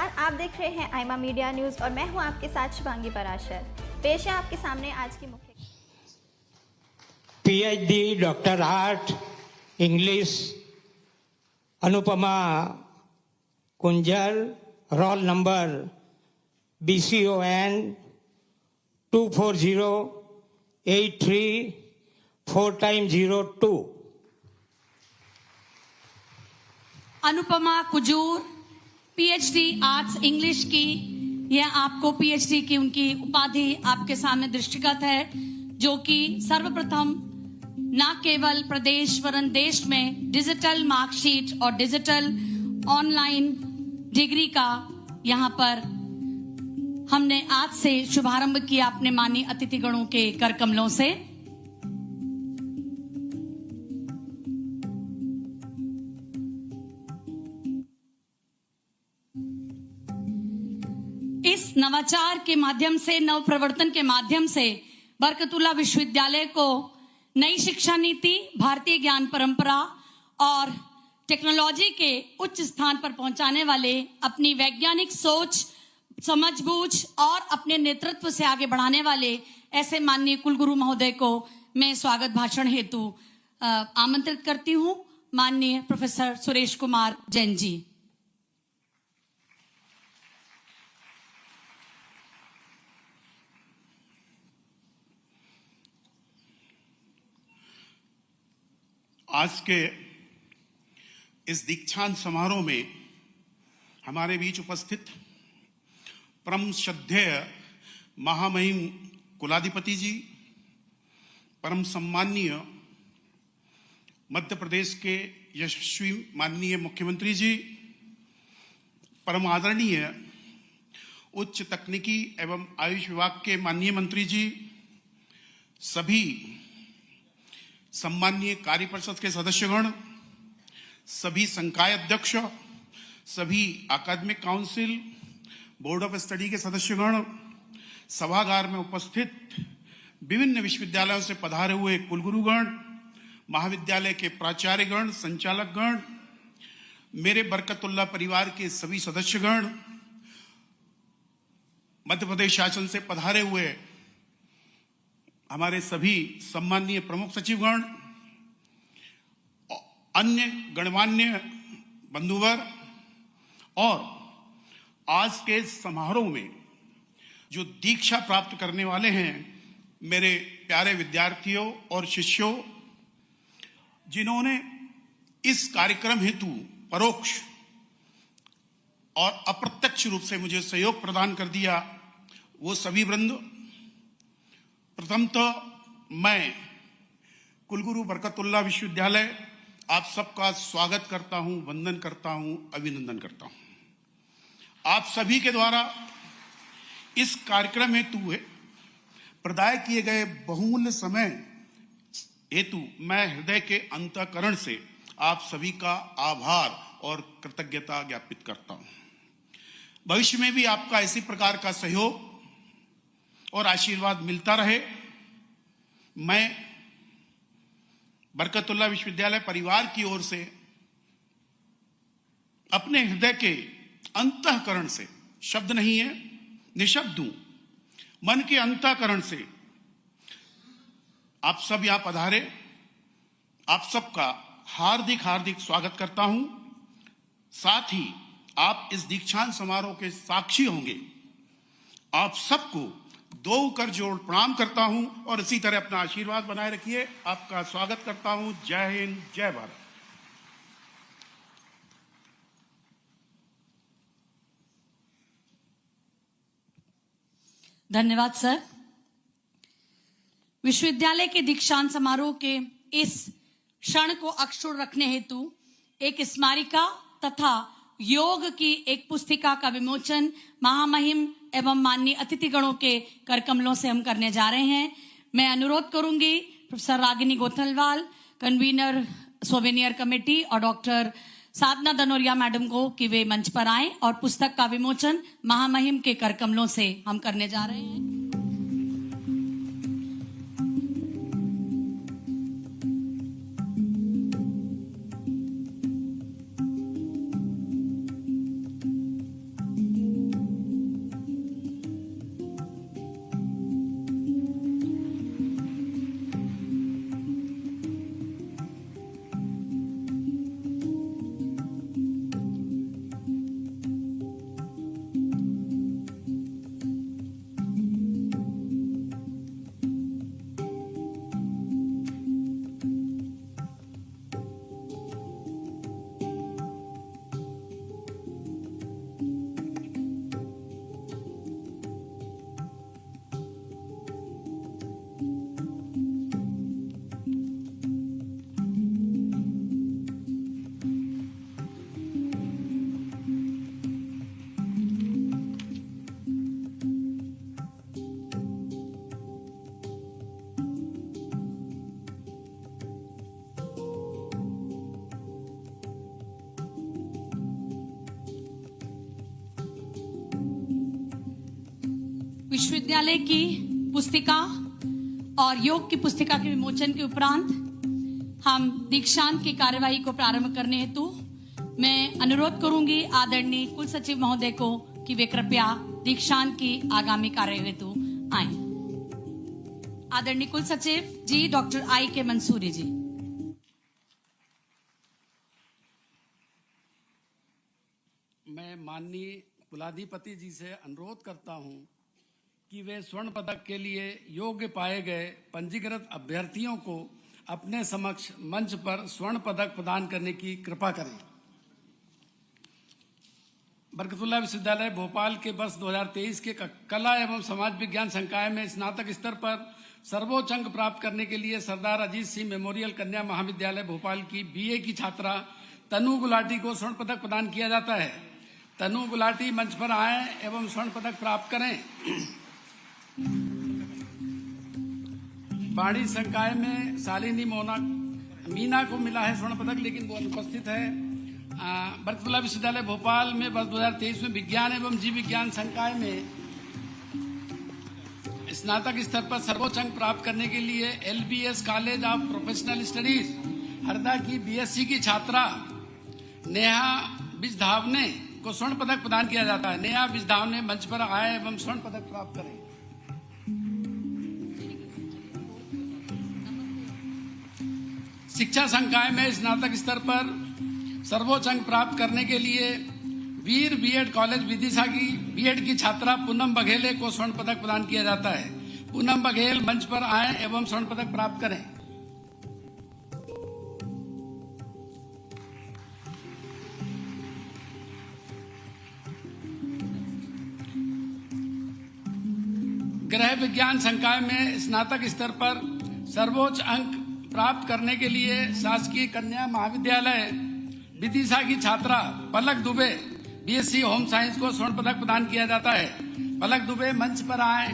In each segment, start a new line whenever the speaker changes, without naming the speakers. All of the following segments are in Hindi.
नमस्कार, आप देख रहे हैं आईमा मीडिया न्यूज और मैं हूं आपके साथ शुभांगी पराशर। पेश है आपके सामने आज की मुख्य
PhD doctor art English Anupama Kunjal, roll number BCON 24083
Anupama Kujur, PhD arts English की, यह आपको पीएचडी की उनकी उपाधि आपके सामने दृष्टिगत है, जो कि सर्वप्रथम न केवल प्रदेश वरन देश में डिजिटल मार्कशीट और डिजिटल ऑनलाइन डिग्री का यहां पर हमने आज से शुभारंभ किया अपने माननीय अतिथिगणों के कर कमलों से। इस नवाचार के माध्यम से, नव प्रवर्तन के माध्यम से बरकतुल्लाह विश्वविद्यालय को नई शिक्षा नीति, भारतीय ज्ञान परंपरा और टेक्नोलॉजी के उच्च स्थान पर पहुंचाने वाले, अपनी वैज्ञानिक सोच, समझबूझ और अपने नेतृत्व से आगे बढ़ाने वाले ऐसे माननीय कुलगुरु महोदय को मैं स्वागत भाषण हेतु आमंत्रित करती हूं। माननीय प्रोफेसर सुरेश कुमार जैन जी।
आज के इस दीक्षांत समारोह में हमारे बीच उपस्थित परम श्रद्धेय महामहिम कुलाधिपति जी, परम सम्माननीय मध्य प्रदेश के यशस्वी माननीय मुख्यमंत्री जी, परम आदरणीय उच्च तकनीकी एवं आयुष विभाग के माननीय मंत्री जी, सभी सम्माननीय कार्य परिषद के सदस्यगण, सभी संकाय अध्यक्ष, सभी अकादमिक काउंसिल, बोर्ड ऑफ स्टडी के सदस्यगण, सभागार में उपस्थित विभिन्न विश्वविद्यालयों से पधारे हुए कुलगुरुगण, महाविद्यालय के प्राचार्यगण, संचालकगण, मेरे बरकतुल्लाह परिवार के सभी सदस्यगण, मध्य प्रदेश शासन से पधारे हुए हमारे सभी सम्माननीय प्रमुख सचिवगण, अन्य गणमान्य बंधुवर और आज के समारोह में जो दीक्षा प्राप्त करने वाले हैं, मेरे प्यारे विद्यार्थियों और शिष्यों, जिन्होंने इस कार्यक्रम हेतु परोक्ष और अप्रत्यक्ष रूप से मुझे सहयोग प्रदान कर दिया, वो सभी वृंद, प्रथमतः मैं कुलगुरु बरकतुल्लाह विश्वविद्यालय आप सबका स्वागत करता हूं, वंदन करता हूं, अभिनंदन करता हूं। आप सभी के द्वारा इस कार्यक्रम हेतु प्रदाय किए गए बहुमूल्य समय हेतु मैं हृदय के अंतःकरण से आप सभी का आभार और कृतज्ञता ज्ञापित करता हूं। भविष्य में भी आपका इसी प्रकार का सहयोग और आशीर्वाद मिलता रहे। मैं बरकतुल्लाह विश्वविद्यालय परिवार की ओर से अपने हृदय के अंतःकरण से, शब्द नहीं है, निशब्द हूं, मन के अंतःकरण से आप सब यहां पधारे, आप सबका हार्दिक हार्दिक स्वागत करता हूं। साथ ही आप इस दीक्षांत समारोह के साक्षी होंगे। आप सबको दो कर जोड़ प्रणाम करता हूं और इसी तरह अपना आशीर्वाद बनाए रखिए। आपका स्वागत करता हूं। जय हिंद, जय भारत।
धन्यवाद सर। विश्वविद्यालय के दीक्षांत समारोह के इस क्षण को अक्षुण्ण रखने हेतु एक स्मारिका तथा योग की एक पुस्तिका का विमोचन महामहिम एवं माननीय अतिथिगणों के करकमलों से हम करने जा रहे हैं। मैं अनुरोध करूंगी professor Ragini Gothalwal, convenor souvenir committee, और डॉक्टर साधना दनोरिया मैडम को कि वे मंच पर आएं और पुस्तक का विमोचन महामहिम के करकमलों से हम करने जा रहे हैं। विश्वविद्यालय की पुस्तिका और योग की पुस्तिका के विमोचन के उपरांत हम दीक्षांत की कार्यवाही को प्रारंभ करने हेतु मैं अनुरोध करूंगी आदरणीय कुल सचिव महोदय को कि वे कृपया दीक्षांत की आगामी कार्यवाही हेतु आए। आदरणीय कुल सचिव जी डॉक्टर I.K. मंसूरी जी।
मैं माननीय कुलाधिपति जी से अनुरोध करता हूं कि वे स्वर्ण पदक के लिए योग्य पाए गए पंजीकृत अभ्यर्थियों को अपने समक्ष मंच पर स्वर्ण पदक प्रदान करने की कृपा करें। बरकतुल्लाह विश्वविद्यालय भोपाल के वर्ष 2023 के कला एवं समाज विज्ञान संकाय में स्नातक स्तर पर सर्वोच्च अंक प्राप्त करने के लिए सरदार अजीत सिंह मेमोरियल कन्या महाविद्यालय भोपाल की BA की छात्रा तनु गुलाटी को स्वर्ण पदक प्रदान किया जाता है। तनु गुलाटी मंच पर आए एवं स्वर्ण पदक प्राप्त करें। बाड़ी संकाय में शालिनी मीना को मिला है स्वर्ण पदक, लेकिन वो अनुपस्थित है। बरकतुल्लाह विश्वविद्यालय भोपाल में वर्ष 2023 में विज्ञान एवं जीव विज्ञान संकाय में स्नातक स्तर पर सर्वोच्च अंक प्राप्त करने के लिए LBS college of professional studies Harda की BSc की छात्रा नेहा बिजधावने को स्वर्ण पदक प्रदान किया जाता है। नेहा बिजधावने मंच पर आए एवं स्वर्ण पदक प्राप्त करें। शिक्षा संकाय में स्नातक स्तर पर सर्वोच्च अंक प्राप्त करने के लिए वीर B.Ed कॉलेज विदिशा की B.Ed की छात्रा पूनम बघेले को स्वर्ण पदक प्रदान किया जाता है। पूनम बघेल मंच पर आए एवं स्वर्ण पदक प्राप्त करें। गृह विज्ञान संकाय में स्नातक स्तर पर सर्वोच्च अंक प्राप्त करने के लिए शासकीय कन्या महाविद्यालय विदिशा की छात्रा पलक दुबे BSc होम साइंस को स्वर्ण पदक प्रदान किया जाता है। पलक दुबे मंच पर आए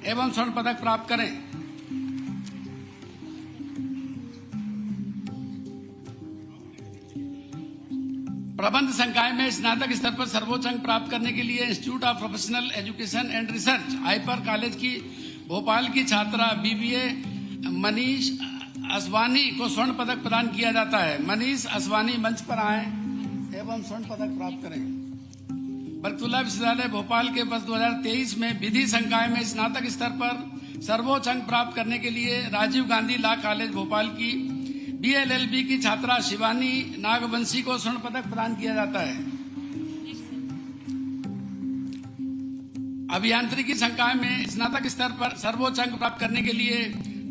एवं स्वर्ण पदक प्राप्त करें। प्रबंध संकाय में स्नातक स्तर पर सर्वोच्च अंक प्राप्त करने के लिए institute of professional education and research hyper college की भोपाल की छात्रा BBA मनीष असवानी को स्वर्ण पदक प्रदान किया जाता है। मनीष असवानी मंच पर आए एवं स्वर्ण पदक प्राप्त करें। बरकतुल्लाह विश्वविद्यालय भोपाल के वर्ष 2023 में विधि संकाय में स्नातक स्तर पर सर्वोच्च अंक प्राप्त करने के लिए राजीव गांधी लॉ कॉलेज भोपाल की BLLB की छात्रा शिवानी नागवंशी को स्वर्ण पदक प्रदान किया जाता है। अभियांत्रिकी संकाय में स्नातक स्तर पर सर्वोच्च अंक प्राप्त करने के लिए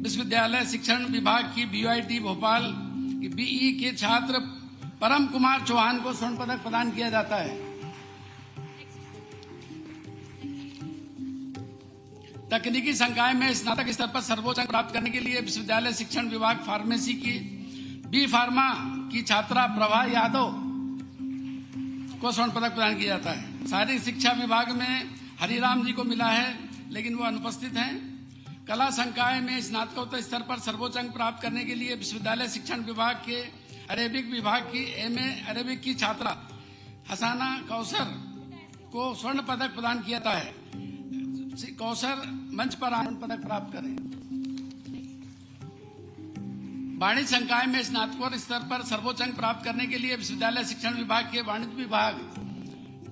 विश्वविद्यालय शिक्षण विभाग की BUIT भोपाल की BE के छात्र परम कुमार चौहान को स्वर्ण पदक प्रदान किया जाता है। तकनीकी संकाय में स्नातक स्तर पर सर्वोच्च अंक प्राप्त करने के लिए विश्वविद्यालय शिक्षण विभाग फार्मेसी की B फार्मा की छात्रा प्रभा यादव को स्वर्ण पदक प्रदान किया जाता है। शारीरिक शिक्षा विभाग में हरिराम जी को मिला है, लेकिन वो अनुपस्थित हैं। कला संकाय में स्नातकोत्तर स्तर पर सर्वोच्च अंक प्राप्त करने के लिए विश्वविद्यालय शिक्षण विभाग के अरेबिक विभाग की MA अरेबिक की छात्रा हसाना कौसर को स्वर्ण पदक प्रदान किया जाता है। कौसर मंच पर स्वर्ण पदक प्राप्त करें। वाणिज्य संकाय में स्नातकोत्तर स्तर पर सर्वोच्च अंक प्राप्त करने के लिए विश्वविद्यालय शिक्षण विभाग के वाणिज्य विभाग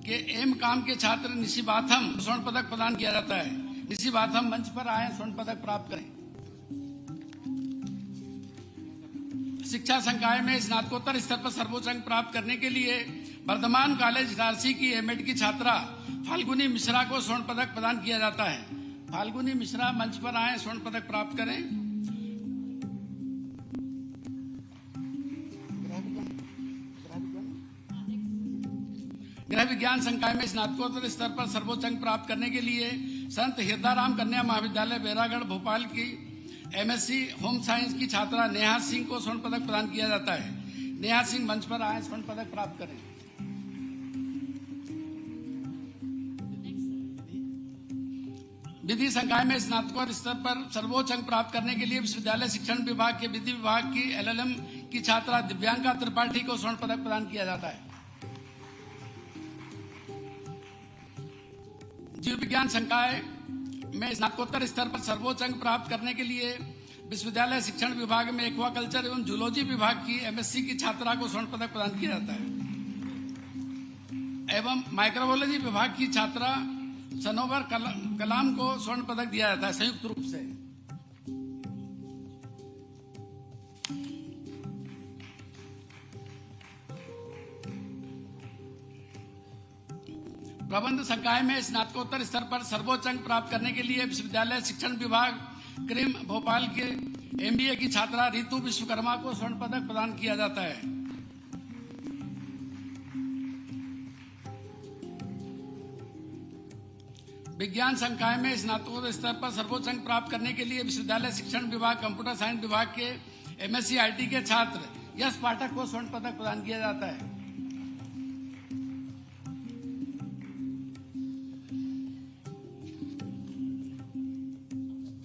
के M.Com के छात्र निशिबाथम स्वर्ण पदक प्रदान किया जाता है। निशिबाथम मंच पर आए स्वर्ण पदक प्राप्त करें। शिक्षा संकाय में स्नातकोत्तर स्तर पर सर्वोच्च अंक प्राप्त करने के लिए वर्धमान कॉलेज इटारसी की M.Ed की छात्रा फाल्गुनी मिश्रा को स्वर्ण पदक प्रदान किया जाता है। फाल्गुनी मिश्रा मंच पर आए स्वर्ण पदक प्राप्त करें। गृह विज्ञान संकाय में स्नातकोत्तर स्तर पर सर्वोच्च अंक प्राप्त करने के लिए संत हिरदाराम कन्या महाविद्यालय बैरागढ़ भोपाल की MSc होम साइंस की छात्रा नेहा सिंह को स्वर्ण पदक प्रदान किया जाता है। नेहा सिंह मंच पर आए स्वर्ण पदक प्राप्त करें। विधि संकाय में स्नातकोत्तर स्तर पर सर्वोच्च अंक प्राप्त करने के लिए विश्वविद्यालय शिक्षण विभाग के विधि विभाग की LLM की छात्रा दिव्यांका त्रिपाठी को स्वर्ण पदक प्रदान किया जाता है। जीव विज्ञान संकाय में स्नातकोत्तर स्तर पर सर्वोच्च अंक प्राप्त करने के लिए विश्वविद्यालय शिक्षण विभाग में एक्वाकल्चर एवं जूलॉजी विभाग की एमएससी की छात्रा को स्वर्ण पदक प्रदान किया जाता है एवं माइक्रोबायोलॉजी विभाग की छात्रा सनोवर कलाम को स्वर्ण पदक दिया जाता है संयुक्त रूप से। प्रबंध संकाय में स्नातकोत्तर स्तर पर सर्वोच्च अंक प्राप्त करने के लिए विश्वविद्यालय शिक्षण विभाग क्रीम भोपाल के एमबीए की छात्रा रितु विश्वकर्मा को स्वर्ण पदक प्रदान किया जाता है। विज्ञान संकाय में स्नातकोत्तर स्तर पर सर्वोच्च अंक प्राप्त करने के लिए विश्वविद्यालय शिक्षण विभाग कंप्यूटर साइंस विभाग के एमएससी आईटी के छात्र यश पाठक को स्वर्ण पदक प्रदान किया जाता है।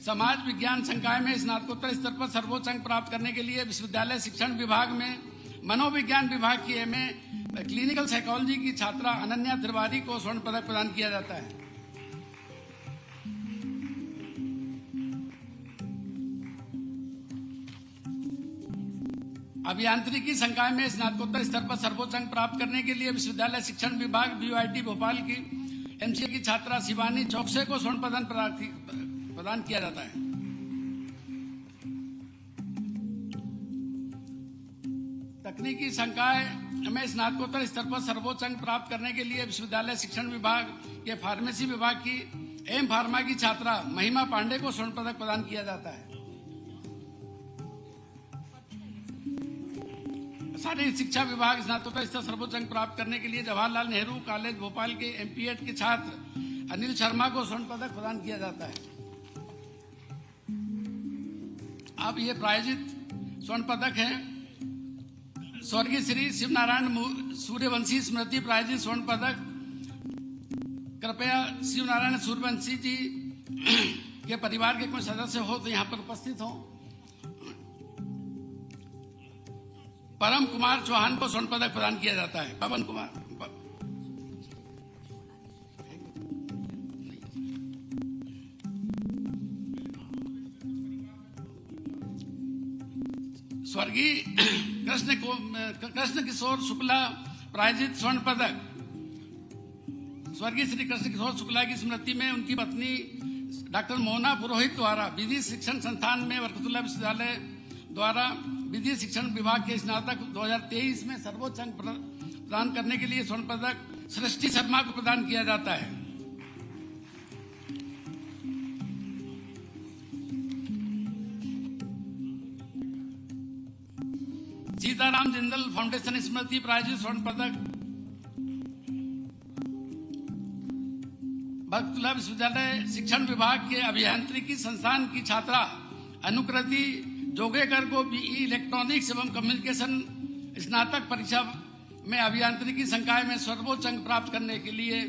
समाज विज्ञान संकाय में स्नातकोत्तर स्तर पर सर्वोच्च अंक प्राप्त करने के लिए विश्वविद्यालय शिक्षण विभाग में मनोविज्ञान विभाग की एमए क्लिनिकल साइकोलॉजी की छात्रा अनन्या त्रिवारी को स्वर्ण पदक प्रदान किया जाता है। अभियांत्रिकी संकाय में स्नातकोत्तर स्तर पर सर्वोच्च अंक प्राप्त करने के लिए विश्वविद्यालय शिक्षण विभाग बीयूआईटी भोपाल की एमसीए की छात्रा शिवानी चौकसे को स्वर्ण पदक प्रदान किया जाता है। तकनीकी संकाय में स्नातकोत्तर स्तर पर सर्वोच्च अंक प्राप्त करने के लिए विश्वविद्यालय शिक्षण विभाग के फार्मेसी विभाग की एम फार्मा की छात्रा महिमा पांडे को स्वर्ण पदक प्रदान किया जाता है। शारीरिक शिक्षा विभाग स्नातकोत्तर स्तर सर्वोच्च अंक प्राप्त करने के लिए जवाहरलाल नेहरू कॉलेज भोपाल के एमपीएड के छात्र अनिल शर्मा को स्वर्ण पदक प्रदान किया जाता है। अब ये प्रायोजित स्वर्ण पदक है। स्वर्गीय श्री शिवनारायण सूर्यवंशी स्मृति प्रायोजित स्वर्ण पदक। कृपया शिवनारायण सूर्यवंशी जी के परिवार के कोई सदस्य हो तो यहाँ पर उपस्थित हो। परम कुमार चौहान को स्वर्ण पदक प्रदान किया जाता है। पवन कुमार स्वर्गीय कृष्ण किशोर शुक्ला प्रायोजित स्वर्ण पदक। स्वर्गीय श्री कृष्ण किशोर शुक्ला की स्मृति में उनकी पत्नी डॉक्टर मोहना पुरोहित द्वारा विधि शिक्षण संस्थान में बरकतुल्लाह विश्वविद्यालय द्वारा विधि शिक्षण विभाग के स्नातक 2023 में सर्वोच्च अंक प्रदान करने के लिए स्वर्ण पदक सृष्टि शर्मा को प्रदान किया जाता है। सीताराम जिंदल फाउंडेशन स्मृति प्रायोजित स्वर्ण पदक। बरकतुल्लाह विश्वविद्यालय शिक्षण विभाग के अभियांत्रिकी संस्थान की छात्रा अनुकृति जोगेकर को बीई इलेक्ट्रॉनिक्स एवं कम्युनिकेशन स्नातक परीक्षा में अभियांत्रिकी संकाय में सर्वोच्च अंक प्राप्त करने के लिए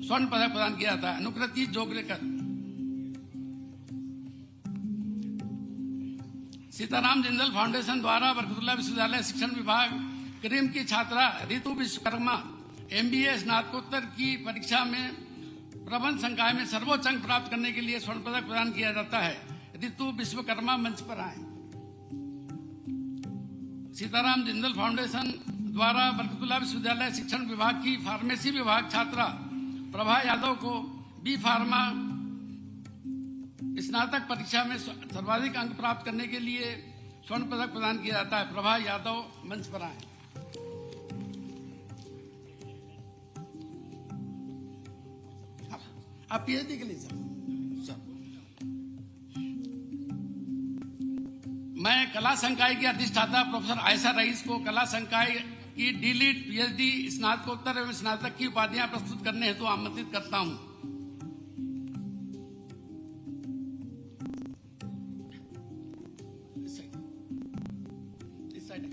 स्वर्ण पदक प्रदान किया जाता है। अनुकृति जोगेकर। सीताराम जिंदल फाउंडेशन द्वारा बरकतुल्लाह विश्वविद्यालय शिक्षण विभाग क्रीम की छात्रा रितु विश्वकर्मा एमबीए स्नातकोत्तर की परीक्षा में प्रबंध संकाय में सर्वोच्च अंक प्राप्त करने के लिए स्वर्ण पदक प्रदान किया जाता है। रितु विश्वकर्मा मंच पर आए। सीताराम जिंदल फाउंडेशन द्वारा बरकतुल्लाह विश्वविद्यालय शिक्षण विभाग की फार्मेसी विभाग छात्रा प्रभा यादव को बी फार्मा स्नातक परीक्षा में सर्वाधिक अंक प्राप्त करने के लिए स्वर्ण पदक प्रदान किया जाता है। प्रभा यादव मंच पर आए। आप पीएचडी के लिए सर मैं कला संकाय की अधिष्ठाता प्रोफेसर आयशा रईस को कला संकाय की डीलिट पीएचडी स्नातकोत्तर एवं स्नातक की उपाधियां प्रस्तुत करने हेतु आमंत्रित करता हूं। इस साइड